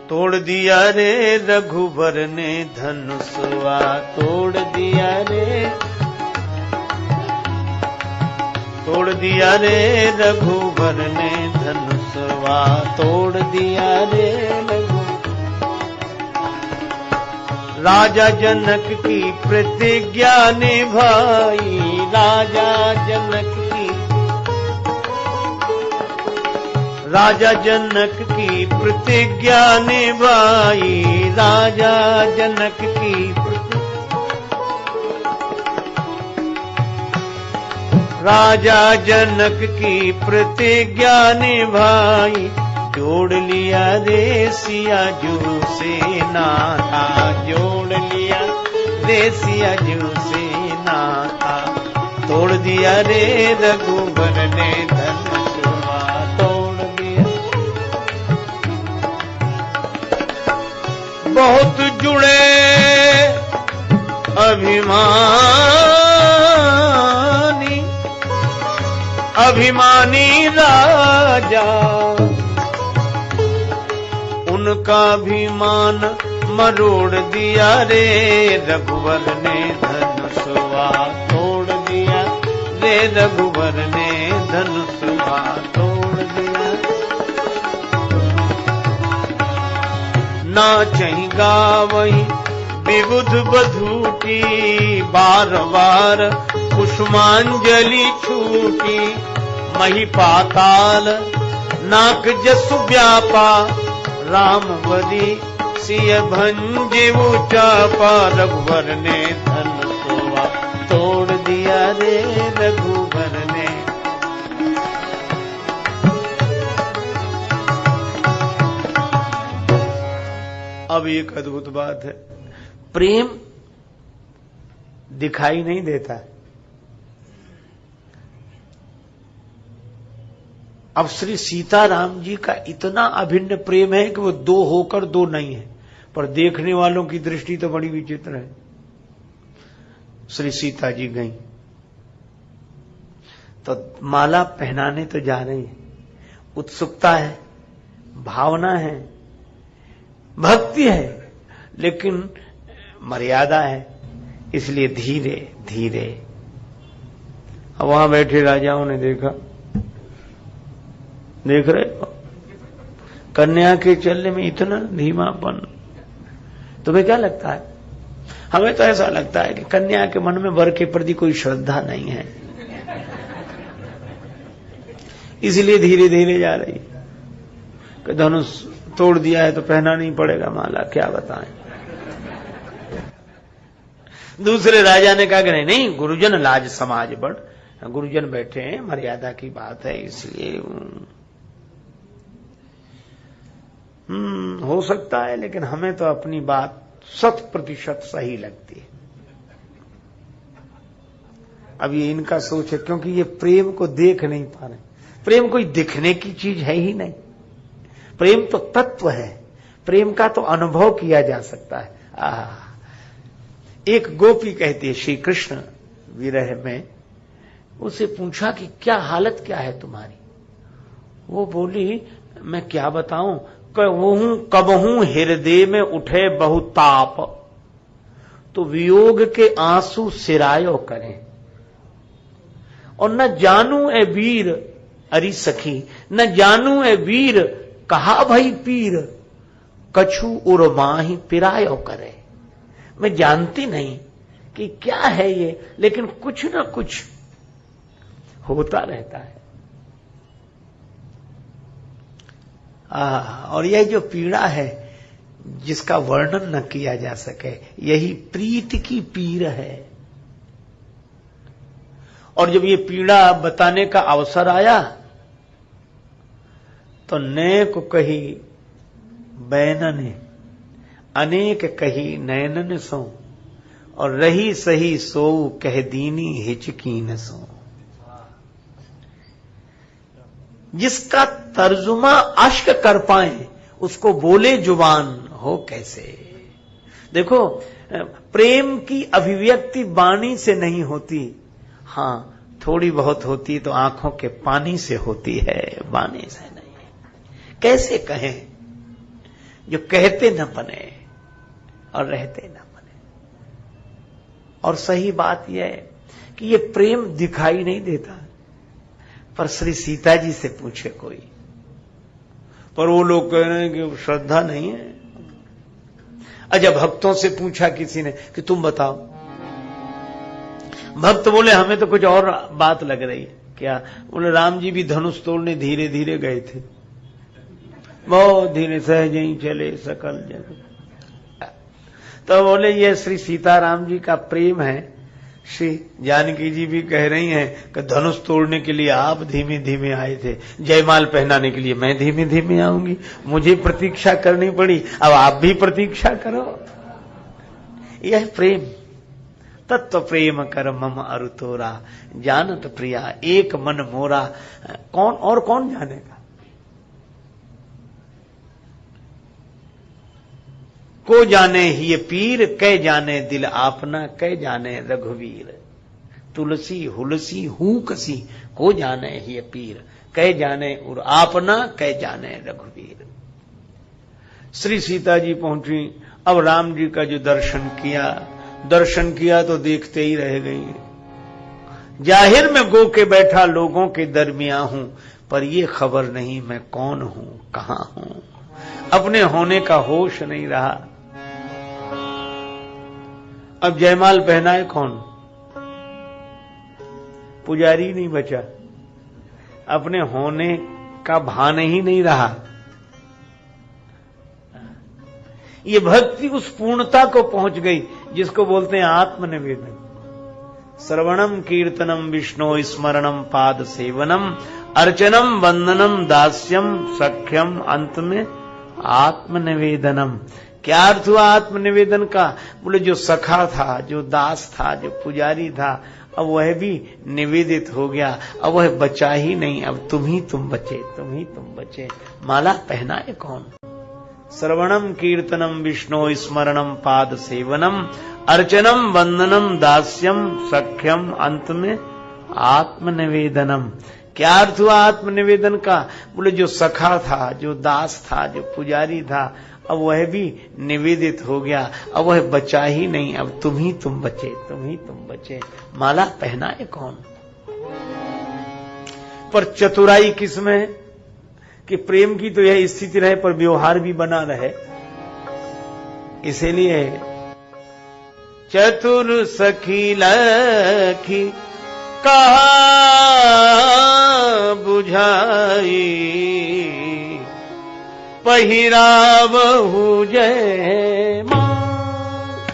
तोड़ दिया रे रघुबर ने धनुषवा, तोड़ दिया रे, तोड़ दिया रे रघुबर ने धनुषवा, तोड़ दिया रे रघु। राजा जनक की प्रतिज्ञा निभाई, राजा जनक की, राजा जनक की प्रतिज्ञा निभाई, राजा जनक की, राजा जनक की प्रतिज्ञा निभाई, जोड़ लिया रे सिया जू से नाता, जोड़ लिया रे सिया जू से नाता, तोड़ दिया रे रघुबर ने धनुषवा, तोड़ दिया। बहुत जुड़े अभिमानी, अभिमानी राजा, उनका अभिमान मरोड़ दिया रे रघुवर ने धनुषवा, तोड़ दिया रे रघुवर ने धनुषवा, तोड़ दिया। नाचहि गावहि विबुध बधू की, बार बार कुसुमांजलि छूटी, मही पाताल नाक जसु व्यापा, रामवदी सिय भंजे चापा, रघुवर ने धनुषवा, तोड़ दिया रे रघुवर ने। अब एक अद्भुत बात है, प्रेम दिखाई नहीं देता। अब श्री सीताराम जी का इतना अभिन्न प्रेम है कि वो दो होकर दो नहीं है, पर देखने वालों की दृष्टि तो बड़ी विचित्र है। श्री सीता जी गई तो माला पहनाने तो जा रही है, उत्सुकता है, भावना है, भक्ति है, लेकिन मर्यादा है, इसलिए धीरे धीरे। अब वहां बैठे राजाओं ने देखा, देख रहे हो कन्या के चलने में इतना धीमापन, तुम्हें क्या लगता है? हमें तो ऐसा लगता है कि कन्या के मन में वर के प्रति कोई श्रद्धा नहीं है, इसलिए धीरे धीरे जा रही है। धनुष तोड़ दिया है तो पहना नहीं पड़ेगा माला, क्या बताएं। दूसरे राजा ने कहा कि नहीं नहीं, गुरुजन लाज समाज बढ़, गुरुजन बैठे हैं, मर्यादा की बात है, इसलिए हो सकता है, लेकिन हमें तो अपनी बात 100% सही लगती है। अब ये इनका सोच है, क्योंकि ये प्रेम को देख नहीं पा रहे। प्रेम कोई दिखने की चीज है ही नहीं, प्रेम तो तत्व है, प्रेम का तो अनुभव किया जा सकता है। एक गोपी कहती है श्री कृष्ण विरह में, उसे पूछा कि क्या हालत क्या है तुम्हारी? वो बोली मैं क्या बताऊं, कबहू हृदय में उठे बहुत ताप, तो वियोग के आंसू सिरायो करें, और न जानू ए वीर, अरी सखी न जानू ए वीर, कहा भई पीर, कछु उर्माही पिरायो करे। मैं जानती नहीं कि क्या है ये, लेकिन कुछ न कुछ होता रहता है। और यह जो पीड़ा है जिसका वर्णन न किया जा सके, यही प्रीत की पीर है। और जब ये पीड़ा बताने का अवसर आया तो नेक कही बैनने, अनेक कही नयनन सो, और रही सही सोऊ कह दीनी हिचकीन सो। जिसका तर्जुमा अश्क कर पाए उसको बोले जुबान हो कैसे। देखो, प्रेम की अभिव्यक्ति वाणी से नहीं होती, हां थोड़ी बहुत होती तो आंखों के पानी से होती है, वाणी से नहीं। कैसे कहें? जो कहते न बने और रहते न बने। और सही बात यह है कि ये प्रेम दिखाई नहीं देता, पर श्री सीता जी से पूछे कोई, पर वो लोग कह रहे हैं कि श्रद्धा नहीं है। अच्छा, भक्तों से पूछा किसी ने कि तुम बताओ, भक्त बोले हमें तो कुछ और बात लग रही है। क्या? बोले राम जी भी धनुष तोड़ने धीरे धीरे गए थे, बहुत धीरे, सहज ही चले सकल जग। तो बोले ये श्री सीताराम जी का प्रेम है। श्री जानकी जी भी कह रही हैं कि धनुष तोड़ने के लिए आप धीमे धीमे आए थे, जयमाल पहनाने के लिए मैं धीमे धीमे आऊंगी, मुझे प्रतीक्षा करनी पड़ी, अब आप भी प्रतीक्षा करो। यह प्रेम, तत्व प्रेम कर मम अरु तोरा, जानत प्रिया एक मन मोरा। कौन और कौन जानेगा? को जाने ही पीर, कै जाने दिल आपना, कै जाने रघुवीर। तुलसी हुलसी हूं कसी, को जाने ही पीर, कै जाने उर आपना, कै जाने रघुवीर। श्री सीता जी पहुंची। अब राम जी का जो दर्शन किया तो देखते ही रह गई। जाहिर में गो के बैठा लोगों के दरमियां हूं, पर ये खबर नहीं मैं कौन हूं, कहां हूं। अपने होने का होश नहीं रहा। अब जयमाल पहनाए कौन? पुजारी नहीं बचा, अपने होने का भान ही नहीं रहा। ये भक्ति उस पूर्णता को पहुंच गई जिसको बोलते हैं आत्मनिवेदन। श्रवणम कीर्तनम विष्णु स्मरणम पाद सेवनम अर्चनम वंदनम दास्यम सख्यम, अंत में आत्मनिवेदनम। क्या अर्थ हुआ आत्मनिवेदन का? बोले जो सखा था, जो दास था, जो पुजारी था, अब वह भी निवेदित हो गया, अब वह बचा ही नहीं, अब तुम बचे, तुम ही तुम बचे। माला पहनाए कौन? श्रवणम कीर्तनम विष्णु स्मरणम पाद सेवनम अर्चनम वंदनम दास्यम सख्यम, अंत में आत्मनिवेदनम। क्या अर्थ हुआ आत्मनिवेदन का? बोले जो सखा था, जो दास था, जो पुजारी था, अब वह भी निवेदित हो गया, अब वह बचा ही नहीं, अब तुम ही तुम बचे, तुम ही तुम बचे। माला पहनाए कौन? पर चतुराई किसमें है कि प्रेम की तो यह स्थिति रहे पर व्यवहार भी बना रहे। इसीलिए चतुर सखी लखी कहा बुझाई, पहिरावहु जय माल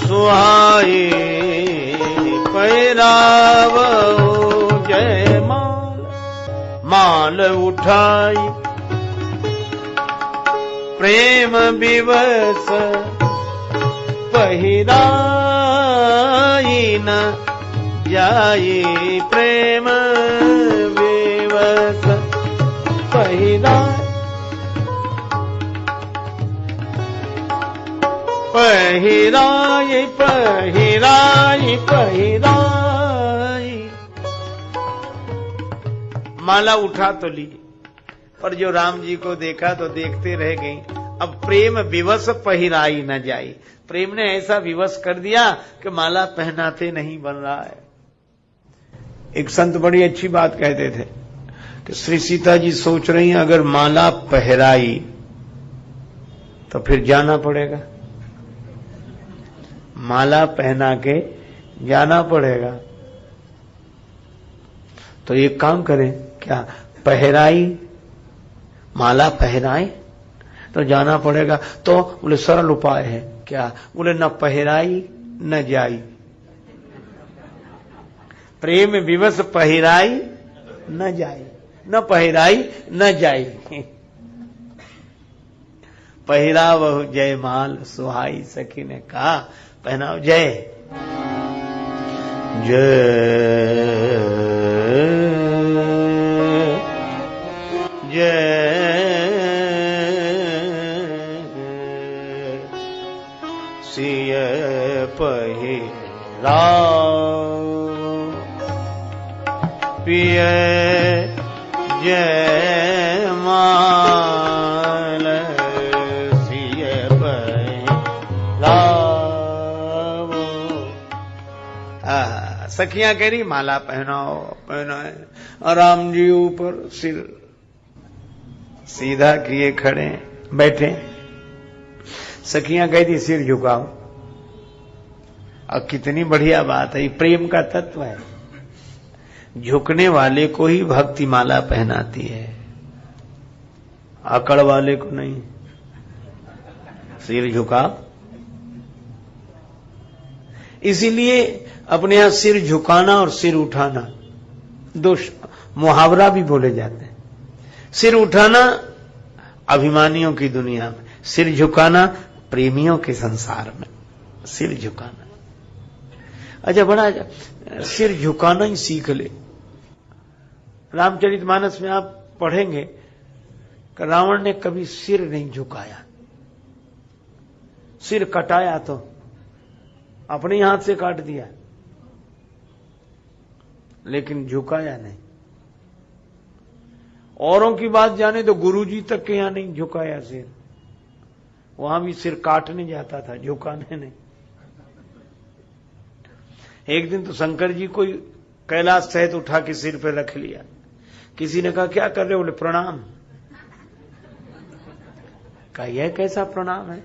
सुहाई, पहिरावहु जय माल। माल उठाई प्रेम विवश, पहिराई न जाई प्रेम विवश, पहिराई पहिराई पहिराई पहिराई। माला उठा तो ली, पर जो राम जी को देखा तो देखते रह गई। अब प्रेम विवश पहिराई न जाई, प्रेम ने ऐसा विवश कर दिया कि माला पहनाते नहीं बन रहा है। एक संत बड़ी अच्छी बात कहते थे कि श्री सीता जी सोच रही हैं अगर माला पहराई तो फिर जाना पड़ेगा, माला पहना के जाना पड़ेगा। तो एक काम करें, क्या पहराई, माला पहराए तो जाना पड़ेगा। तो बोले सरल उपाय है। क्या? बोले न पहराई न जाई, प्रेम विवश पहिराई न जाई, न पहिराई न जाई। पहिरावहु जयमाल सुहाई, सखी ने कहा पहनाओ जय जय जय सिय पहिराओ पिय जयमाल सखियां कह रही माला पहनाओ पहनाए, और राम जी ऊपर सिर सीधा किए खड़े बैठे। सखियां कहती सिर झुकाओ। और कितनी बढ़िया बात है, ये प्रेम का तत्व है। झुकने वाले को ही भक्ति माला पहनाती है, अकड़ वाले को नहीं। सिर झुकाओ। इसीलिए अपने यहां सिर झुकाना और सिर उठाना दो मुहावरा भी बोले जाते हैं। सिर उठाना अभिमानियों की दुनिया में, सिर झुकाना प्रेमियों के संसार में। सिर झुकाना अच्छा, बड़ा सिर झुकाना ही सीख ले। रामचरितमानस में आप पढ़ेंगे कि रावण ने कभी सिर नहीं झुकाया। सिर कटाया तो अपने हाथ से काट दिया, लेकिन झुकाया नहीं। औरों की बात जाने तो गुरुजी तक के यहां नहीं झुकाया सिर, वहां भी सिर काटने जाता था, झुकाने नहीं। एक दिन तो शंकर जी को कैलाश सहित उठा के सिर पे रख लिया। किसी ने कहा क्या कर रहे हो? बोले प्रणाम। कहा यह कैसा प्रणाम है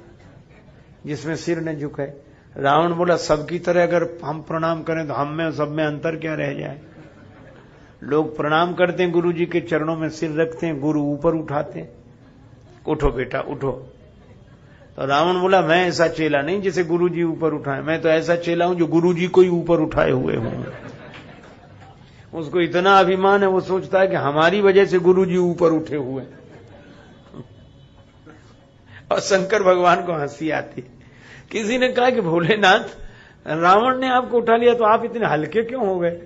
जिसमें सिर न झुके? रावण बोला सबकी तरह अगर हम प्रणाम करें तो हम में सब में अंतर क्या रह जाए? लोग प्रणाम करते हैं, गुरु जी के चरणों में सिर रखते हैं, गुरु ऊपर उठाते हैं, उठो बेटा उठो। तो रावण बोला मैं ऐसा चेला नहीं जिसे गुरु जी ऊपर उठाए, मैं तो ऐसा चेला हूं जो गुरु जी को ही ऊपर उठाए हुए हूं। उसको इतना अभिमान है, वो सोचता है कि हमारी वजह से गुरु जी ऊपर उठे हुए। और शंकर भगवान को हंसी आती। किसी ने कहा कि भोलेनाथ, रावण ने आपको उठा लिया तो आप इतने हल्के क्यों हो गए?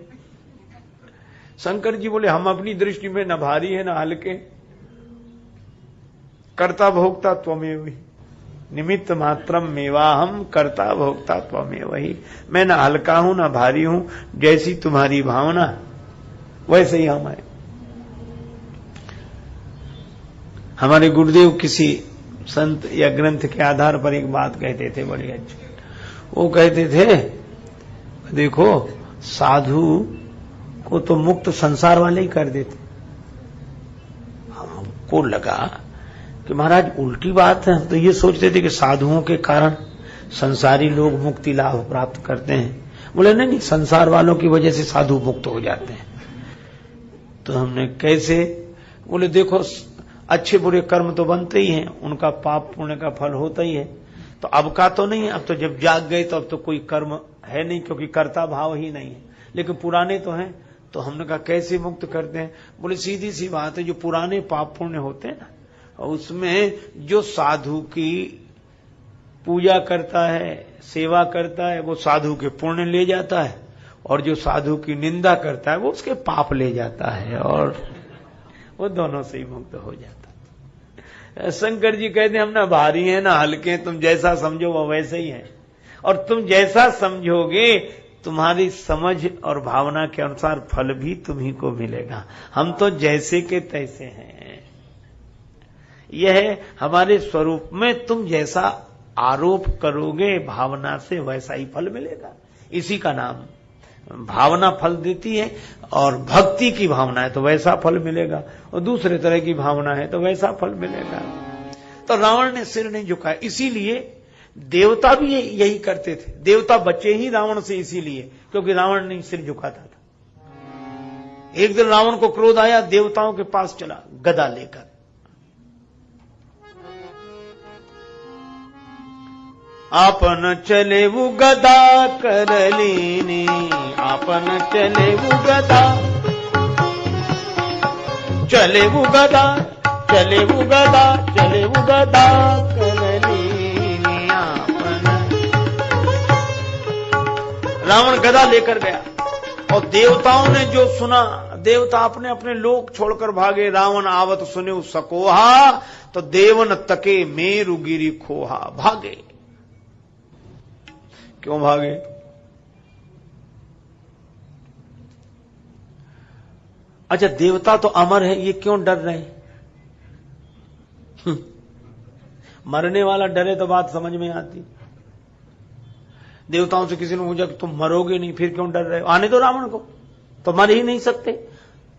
शंकर जी बोले हम अपनी दृष्टि में न भारी है न हल्के, कर्ता भोक्ता त्वमेव ही, निमित्त मात्रम मेवाहम कर्ता भोक्ता त्वमेव ही। मैं न हल्का हूं न भारी हूं, जैसी तुम्हारी भावना वैसे ही हम है। हमारे गुरुदेव किसी संत या ग्रंथ के आधार पर एक बात कहते थे बड़ी अच्छी। वो कहते थे देखो साधु को तो मुक्त संसार वाले ही कर देते। हमको लगा कि महाराज उल्टी बात है। हम तो ये सोचते थे कि साधुओं के कारण संसारी लोग मुक्ति लाभ प्राप्त करते हैं। बोले नहीं, संसार वालों की वजह से साधु मुक्त हो जाते हैं। तो हमने कैसे? बोले देखो अच्छे बुरे कर्म तो बनते ही हैं, उनका पाप पुण्य का फल होता ही है। तो अब का तो नहीं है, अब तो जब जाग गए तो अब तो कोई कर्म है नहीं, क्योंकि कर्ता भाव ही नहीं है। लेकिन पुराने तो हैं। तो हमने कहा कैसे मुक्त करते हैं? बोले सीधी सी बात है, जो पुराने पाप पुण्य होते हैं ना, उसमें जो साधु की पूजा करता है, सेवा करता है, वो साधु के पुण्य ले जाता है, और जो साधु की निंदा करता है वो उसके पाप ले जाता है, और वो दोनों से ही मुक्त हो जाता है। शंकर जी कहते हैं हम ना भारी हैं ना हल्के, तुम जैसा समझो वो वैसे ही है, और तुम जैसा समझोगे तुम्हारी समझ और भावना के अनुसार फल भी तुम्ही को मिलेगा। हम तो जैसे के तैसे हैं। यह हमारे स्वरूप में तुम जैसा आरोप करोगे भावना से वैसा ही फल मिलेगा। इसी का नाम भावना फल देती है, और भक्ति की भावना है तो वैसा फल मिलेगा, और दूसरे तरह की भावना है तो वैसा फल मिलेगा। तो रावण ने सिर नहीं झुकाया। इसीलिए देवता भी यही करते थे। देवता बचे ही रावण से इसीलिए क्योंकि रावण नहीं सिर झुकाता था। एक दिन रावण को क्रोध आया, देवताओं के पास चला गदा लेकर। आपन चले वो गदा कर लीनी, आपन चले वो गदा, चले वो गदा, चले वो गदा, चले वो गदा कर लीनी आपन। रावण गदा लेकर गया, और देवताओं ने जो सुना, देवता अपने अपने लोक छोड़कर भागे। रावण आवत सुने सकोहा, तो देवन तके मेरु गिरी खोहा, भागे। क्यों भागे? अच्छा देवता तो अमर है, ये क्यों डर रहे? मरने वाला डरे तो बात समझ में आती। देवताओं से किसी ने पूछा कि तुम मरोगे नहीं, फिर क्यों डर रहे हो? आने दो रावण को, तो मर ही नहीं सकते।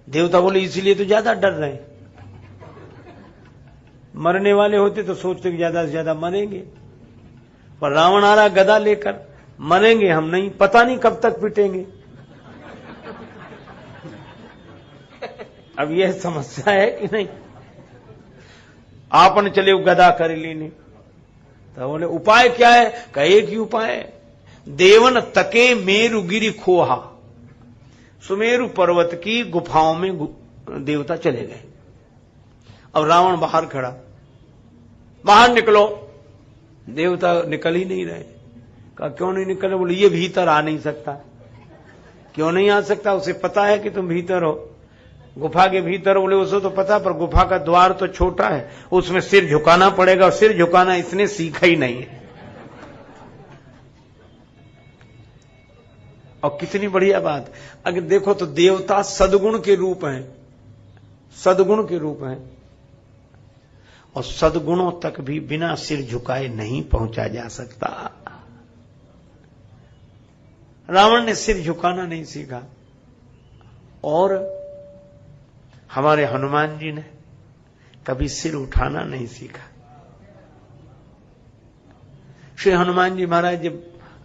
देवता बोले इसीलिए तो ज्यादा डर रहे हैं। मरने वाले होते तो सोचते कि ज्यादा से ज्यादा मरेंगे, पर रावण आ रहा गदा लेकर, मरेंगे हम नहीं, पता नहीं कब तक पिटेंगे। अब यह समस्या है कि नहीं। आपने चले गदा कर लेने, तो बोले उपाय क्या है? का एक ही उपाय है, देवन तके मेरु गिरी खोहा। सुमेरु पर्वत की गुफाओं में देवता चले गए। अब रावण बाहर खड़ा, बाहर निकलो। देवता निकल ही नहीं रहे। कहा क्यों नहीं निकले? बोले ये भीतर आ नहीं सकता। क्यों नहीं आ सकता? उसे पता है कि तुम भीतर हो, गुफा के भीतर। बोले उसे तो पता, पर गुफा का द्वार तो छोटा है, उसमें सिर झुकाना पड़ेगा, और सिर झुकाना इसने सीखा ही नहीं है। और कितनी बढ़िया बात, अगर देखो तो देवता सद्गुण के रूप हैं, सद्गुण के रूप हैं, और सद्गुणों तक भी बिना सिर झुकाए नहीं पहुंचा जा सकता। रावण ने सिर झुकाना नहीं सीखा, और हमारे हनुमान जी ने कभी सिर उठाना नहीं सीखा। श्री हनुमान जी महाराज जब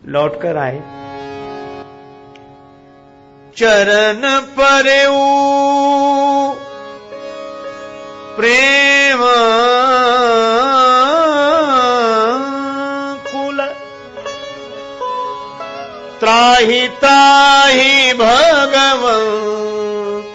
लौटकर आए, चरण परेऊ प्रेम कुल, त्राहि ताहि भगवंत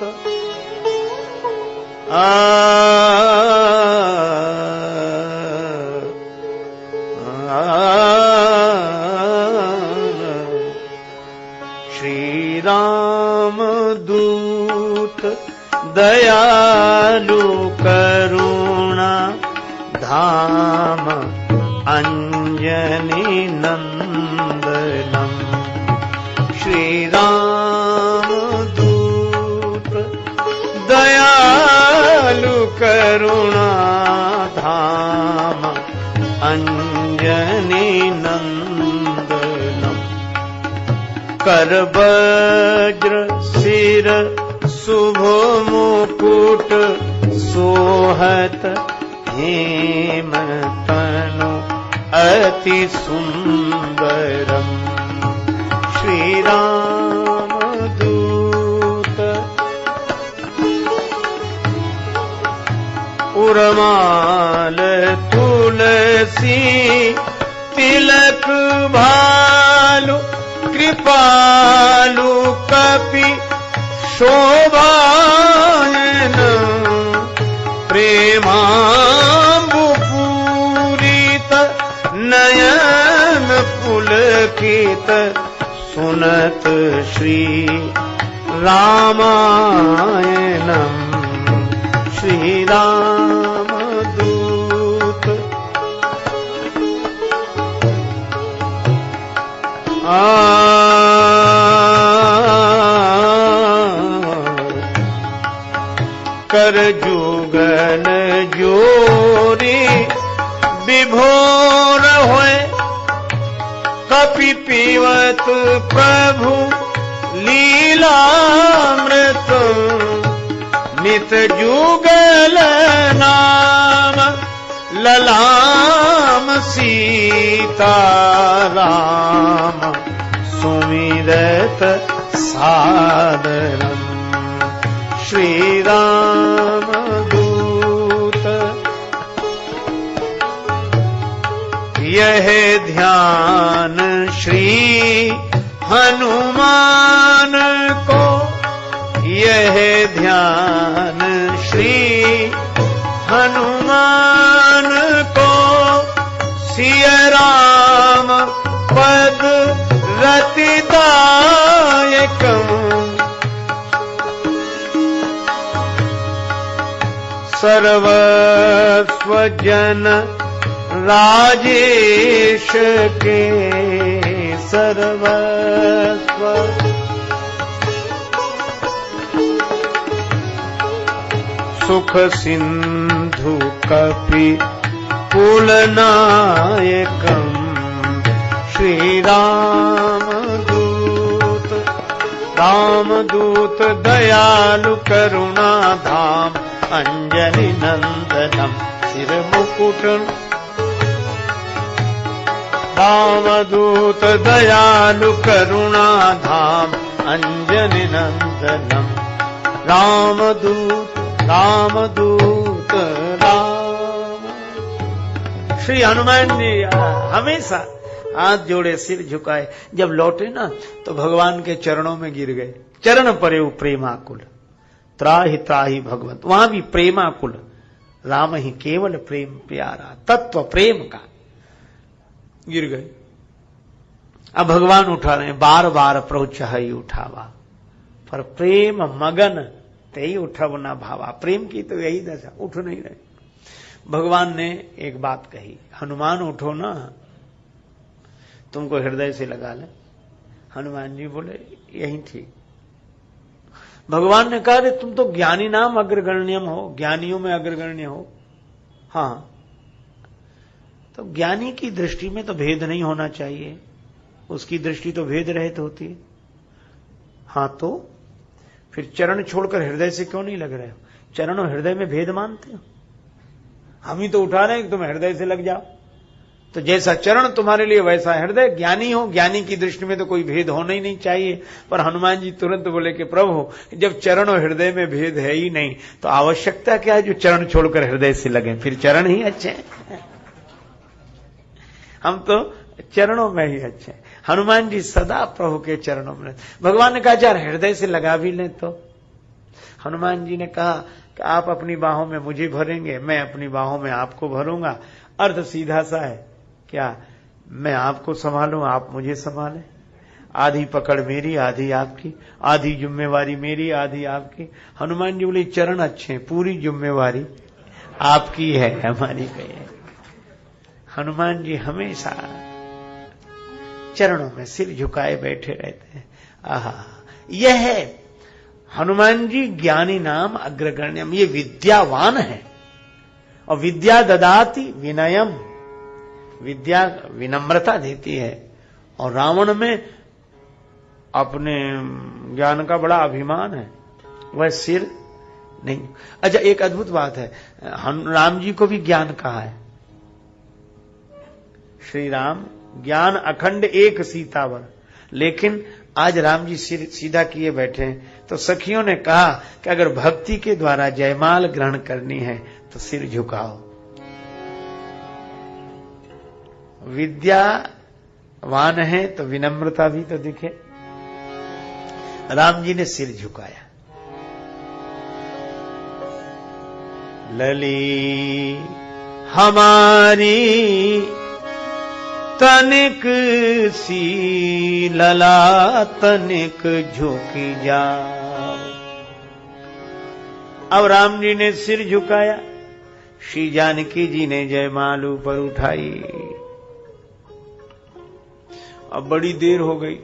श्री राम दूत दयालु करुणा धाम अंजनी नंदनम। श्री राम दूत दयालु करुणा धाम अंजनी नंदनम। कर वज्र सिर शुभ मुकुट सोहत हेम तनु अति सुंदरम। श्री राम दूत उर्माल तुलसी तिलक भालु कृपालु कपि शोभायन प्रेमांबु पूरित नयन पुलकित सुनत श्री रामायणम। श्री राम दूत कर जुगल जोरी विभोर होए, कपि पीवत प्रभु लीलामृत। नित जुगल नाम ललाम सीताराम सुमिरत सादरम। श्री राम दूत यह ध्यान श्री हनुमान को, यह ध्यान श्री हनुमान को सिय राम पद रतिदायकम। सर्वस्व जन राजेश के सर्वस्व सुख सिंधु कपि कुलनायकम। श्री रामदूत दयालु करुणा धाम अंजलि नंदनम सिर मुकुट रामदूत दयालु करुणा धाम अंजलि नंदनम रामदूत राम। श्री हनुमान जी हमेशा हाथ जोड़े सिर झुकाए, जब लौटे ना तो भगवान के चरणों में गिर गए। चरण परे प्रेमाकुल त्राहि त्राहि भगवत, वहां भी प्रेमाकुल, राम ही केवल प्रेम प्यारा, तत्व प्रेम का, गिर गए। अब भगवान उठा रहे हैं, बार बार प्रभु ही उठावा, पर प्रेम मगन ते ही उठव ना भावा। प्रेम की तो यही दशा, उठ नहीं रहे। भगवान ने एक बात कही, हनुमान उठो ना, तुमको हृदय से लगा ले। हनुमान जी बोले यही ठीक। भगवान ने कहा रे तुम तो ज्ञानी नाम अग्रगण्यम हो, ज्ञानियों में अग्रगण्य हो। हाँ, तो ज्ञानी की दृष्टि में तो भेद नहीं होना चाहिए, उसकी दृष्टि तो भेद रहित होती है। हाँ, तो फिर चरण छोड़कर हृदय से क्यों नहीं लग रहे हो? चरण और हृदय में भेद मानते हो? हम ही तो उठा रहे हैं कि तुम हृदय से लग जाओ। तो जैसा चरण तुम्हारे लिए वैसा हृदय। ज्ञानी हो, ज्ञानी की दृष्टि में तो कोई भेद होना ही नहीं चाहिए। पर हनुमान जी तुरंत बोले कि प्रभु जब चरण और हृदय में भेद है ही नहीं तो आवश्यकता क्या है जो चरण छोड़कर हृदय से लगे? फिर चरण ही अच्छे हैं, हम तो चरणों में ही अच्छे हैं। हनुमान जी सदा प्रभु के चरणों में। भगवान ने कहा यार हृदय से लगा भी लें तो। हनुमान जी ने कहा कि आप अपनी बाहों में मुझे भरेंगे, मैं अपनी बाहों में आपको भरूंगा। अर्थ सीधा सा है, क्या मैं आपको संभालूं, आप मुझे संभालें? आधी पकड़ मेरी, आधी आपकी, आधी जिम्मेवारी मेरी, आधी आपकी। हनुमान जी बोले चरण अच्छे, पूरी जिम्मेवारी आपकी है, हमारी नहीं है। हनुमान जी हमेशा चरणों में सिर झुकाए बैठे रहते हैं। आहा, यह है हनुमान जी ज्ञानी नाम अग्रगण्यम, ये विद्यावान है। और विद्या ददाति विनयम, विद्या विनम्रता देती है। और रावण में अपने ज्ञान का बड़ा अभिमान है, वह सिर नहीं। अच्छा, एक अद्भुत बात है, राम जी को भी ज्ञान कहा है। श्री राम ज्ञान अखंड एक सीतावर, लेकिन आज राम जी सिर सीधा किए बैठे हैं। तो सखियों ने कहा कि अगर भक्ति के द्वारा जयमाल ग्रहण करनी है तो सिर झुकाओ। विद्यावान है तो विनम्रता भी तो दिखे। राम जी ने सिर झुकाया। लली हमारी तनिक सी लला तनिक झुकी जा। अब राम जी ने सिर झुकाया, श्री जानकी जी ने जयमाल ऊपर उठाई। अब बड़ी देर हो गई,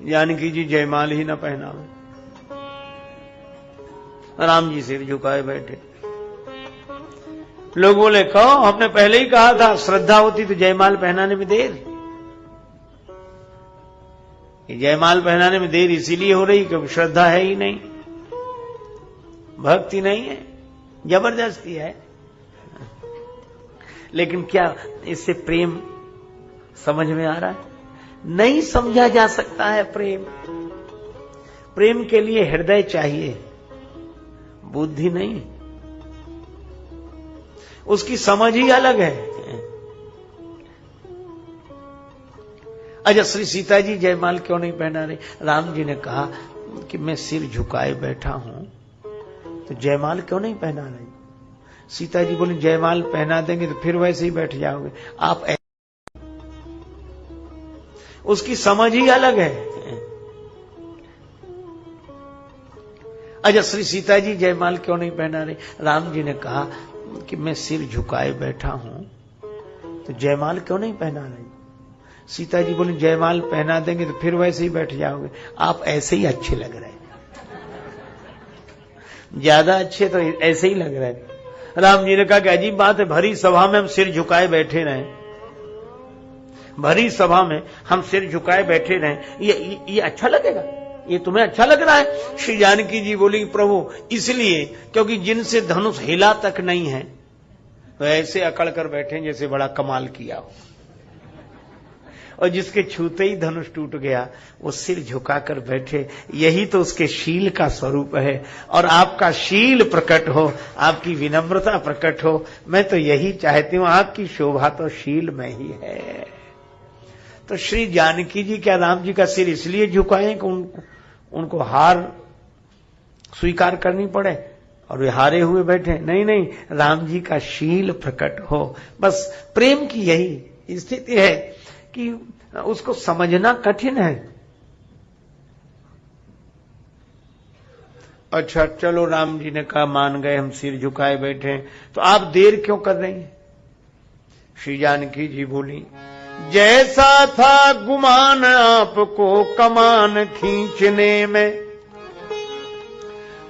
जानकी जी जयमाल ही न पहनावे। राम जी सिर झुकाए बैठे। लोग बोले कहो, हमने पहले ही कहा था श्रद्धा होती तो जयमाल पहनाने में देर। जयमाल पहनाने में देर इसीलिए हो रही क्योंकि श्रद्धा है ही नहीं, भक्ति नहीं है, जबरदस्ती है। लेकिन क्या इससे प्रेम समझ में आ रहा है? नहीं समझा जा सकता है प्रेम। प्रेम के लिए हृदय चाहिए, बुद्धि नहीं। उसकी समझ ही अलग है। अच्छा, श्री सीता जी जयमाल क्यों नहीं पहना रहे? राम जी ने कहा कि मैं सिर झुकाए बैठा हूं तो जयमाल क्यों नहीं पहना रहे? सीता जी बोली जयमाल पहना देंगे तो फिर वैसे ही बैठ जाओगे आप। उसकी समझ ही अलग है। अच्छा, श्री सीता जी जयमाल क्यों नहीं पहना रहे? राम जी ने कहा कि मैं सिर झुकाए बैठा हूं तो जयमाल क्यों नहीं पहना रहे? सीता जी बोली जयमाल पहना देंगे तो फिर वैसे ही बैठ जाओगे आप, ऐसे ही अच्छे लग रहे, ज्यादा अच्छे तो ऐसे ही लग रहे। राम जी ने कहा कि अजीब बात है, भरी सभा में हम सिर झुकाए बैठे रहे। भरी सभा में हम सिर झुकाए बैठे रहें, ये अच्छा लगेगा? ये तुम्हें अच्छा लग रहा है? श्री जानकी जी बोली, प्रभु इसलिए क्योंकि जिनसे धनुष हिला तक नहीं है तो ऐसे अकड़ कर बैठे जैसे बड़ा कमाल किया हो, और जिसके छूते ही धनुष टूट गया वो सिर झुकाकर बैठे। यही तो उसके शील का स्वरूप है। और आपका शील प्रकट हो, आपकी विनम्रता प्रकट हो, मैं तो यही चाहती हूं। आपकी शोभा तो शील में ही है। तो श्री जानकी जी क्या राम जी का सिर इसलिए झुकाएं कि उनको हार स्वीकार करनी पड़े और वे हारे हुए बैठे? नहीं नहीं, राम जी का शील प्रकट हो। बस प्रेम की यही स्थिति है कि उसको समझना कठिन है। अच्छा चलो, राम जी ने कहा मान गए, हम सिर झुकाए बैठे, तो आप देर क्यों कर रही हैं? श्री जानकी जी बोली, जैसा था गुमान आपको कमान खींचने में,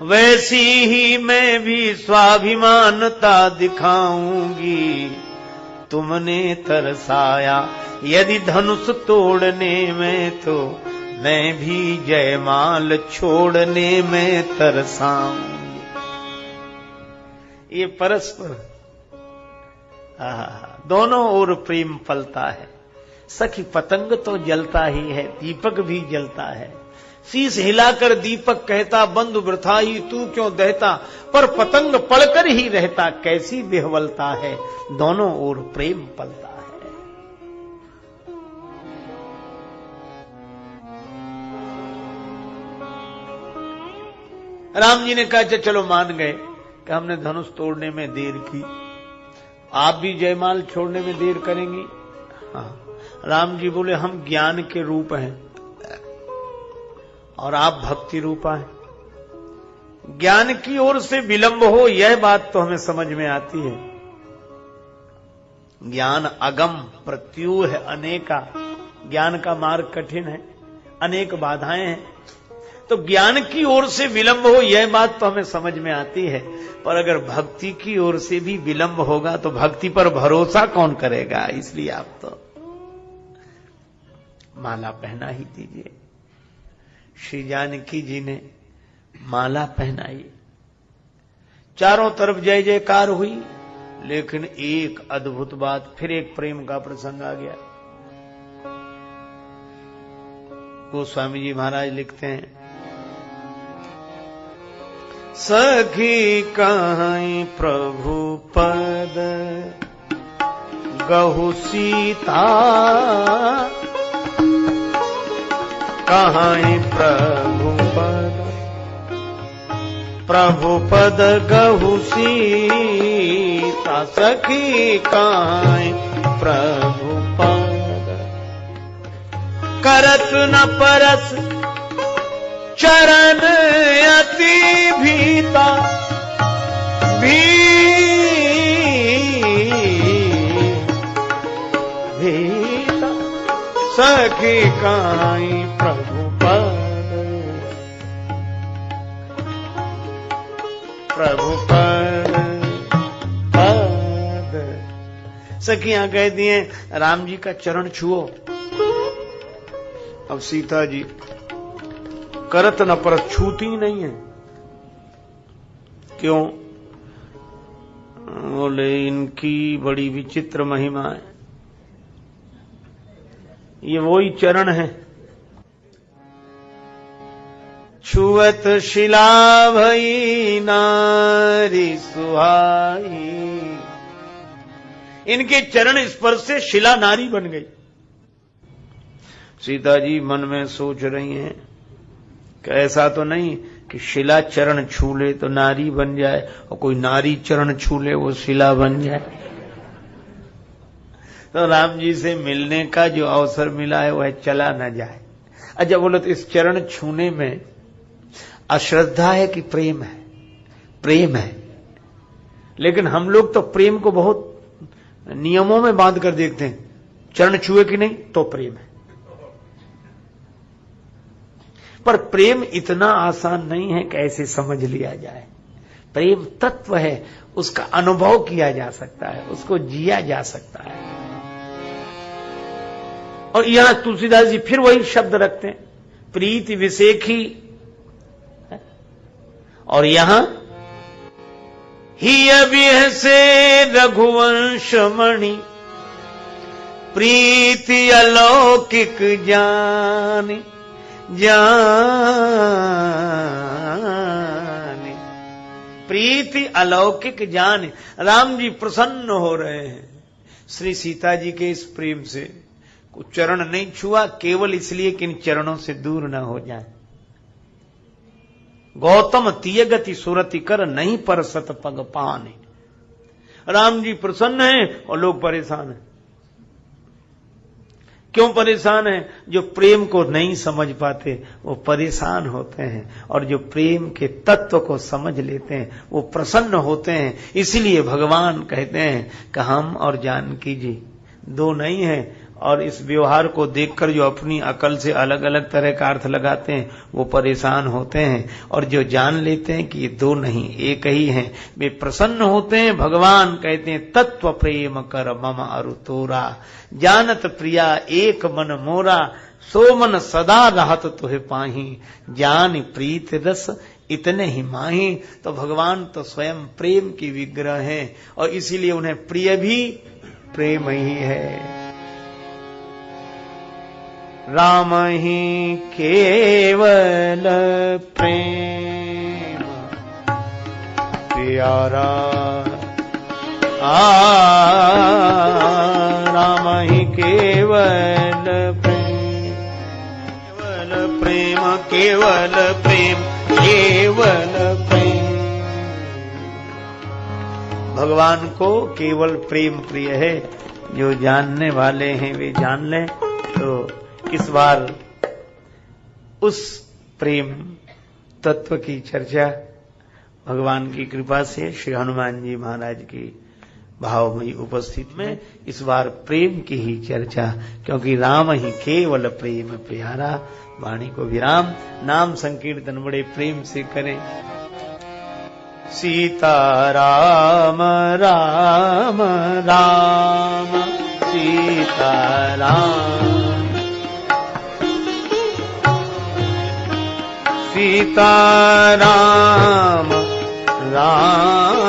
वैसी ही मैं भी स्वाभिमानता दिखाऊंगी। तुमने तरसाया यदि धनुष तोड़ने में, तो मैं भी जयमाल छोड़ने में तरसाऊंगी। ये परस्पर दोनों ओर प्रेम फलता है। सखी पतंग तो जलता ही है, दीपक भी जलता है। शीश हिलाकर दीपक कहता, बंधु वृथा ही तू क्यों दहता, पर पतंग पड़कर ही रहता, कैसी बेहवलता है। दोनों ओर प्रेम पलता है। राम जी ने कहा चलो मान गए कि हमने धनुष तोड़ने में देर की, आप भी जयमाल छोड़ने में देर करेंगी? हाँ। राम जी बोले, हम ज्ञान के रूप हैं और आप भक्ति रूपा है। ज्ञान की ओर से विलंब हो, यह बात तो हमें समझ में आती है। ज्ञान अगम प्रत्यूह है अनेका, ज्ञान का मार्ग कठिन है, अनेक बाधाएं हैं। तो ज्ञान की ओर से विलंब हो, यह बात तो हमें समझ में आती है। पर अगर भक्ति की ओर से भी विलंब होगा तो भक्ति पर भरोसा कौन करेगा? इसलिए आप तो माला पहना ही दीजिए। श्री जानकी जी ने माला पहनाई, चारों तरफ जय जयकार हुई। लेकिन एक अद्भुत बात, फिर एक प्रेम का प्रसंग आ गया। गोस्वामी जी महाराज लिखते हैं, सखी कहीं प्रभु पद गहु सीता, कहीं प्रभु पद गहु सीता, सखी कहीं प्रभु पद। करत न परस चरण अति भीता, भीता सखी कहीं प्रभु पद, प्रभु पद पद। सखियां कह दिए, राम जी का चरण छुओ। अब सीता जी करत न पर छूती नहीं है। क्यों? बोले इनकी बड़ी विचित्र महिमा है। ये वही चरण है, छुअत शिला भई नारी सुहाई। इनके चरण स्पर्श से शिला नारी बन गई। सीता जी मन में सोच रही हैं कि ऐसा तो नहीं कि शिला चरण छू ले तो नारी बन जाए, और कोई नारी चरण छू ले वो शिला बन जाए। तो राम जी से मिलने का जो अवसर मिला है वह चला न जाए। अच्छा बोलो, तो इस चरण छूने में अश्रद्धा है कि प्रेम है? प्रेम है। लेकिन हम लोग तो प्रेम को बहुत नियमों में बांध कर देखते हैं। चरण छुए कि नहीं तो प्रेम है। पर प्रेम इतना आसान नहीं है कि ऐसे समझ लिया जाए। प्रेम तत्व है, उसका अनुभव किया जा सकता है, उसको जिया जा सकता है। और यहां तुलसीदास जी फिर वही शब्द रखते हैं, प्रीति विसेखी, और यहां ही अभिहसे रघुवंश मणि, प्रीति अलौकिक जाने जाने, प्रीति अलौकिक जाने। राम जी प्रसन्न हो रहे हैं श्री सीता जी के इस प्रेम से। कुछ चरण नहीं छुआ, केवल इसलिए कि इन चरणों से दूर न हो जाए। गौतम तियगति सुरति कर, नहीं परसत पग पाने। राम जी प्रसन्न हैं और लोग परेशान हैं। क्यों परेशान है? जो प्रेम को नहीं समझ पाते वो परेशान होते हैं, और जो प्रेम के तत्व को समझ लेते हैं वो प्रसन्न होते हैं। इसलिए भगवान कहते हैं कि हम और जानकी जी दो नहीं है, और इस व्यवहार को देखकर जो अपनी अकल से अलग अलग तरह का अर्थ लगाते हैं वो परेशान होते हैं, और जो जान लेते हैं कि ये दो नहीं एक ही हैं वे प्रसन्न होते हैं। भगवान कहते हैं तत्व प्रेम कर मम अरु तोरा, जानत प्रिया एक मन मोरा, सो मन सदा रहत तुहे पाही, जान प्रीत रस इतने ही माही। तो भगवान तो स्वयं प्रेम की विग्रह हैं, और इसीलिए उन्हें प्रिय भी प्रेम ही है। राम ही केवल प्रेम प्यारा, राम ही केवल प्रेम, केवल प्रेम, केवल प्रेम, केवल प्रेम। भगवान को केवल प्रेम प्रिय है। जो जानने वाले हैं वे जान लें। तो इस बार उस प्रेम तत्व की चर्चा भगवान की कृपा से श्री हनुमान जी महाराज की भावमयी उपस्थिति में इस बार प्रेम की ही चर्चा, क्योंकि राम ही केवल प्रेम प्यारा। वाणी को विराम, नाम संकीर्तन बड़े प्रेम से करें। सीता राम राम राम, सीता राम, सीता राम राम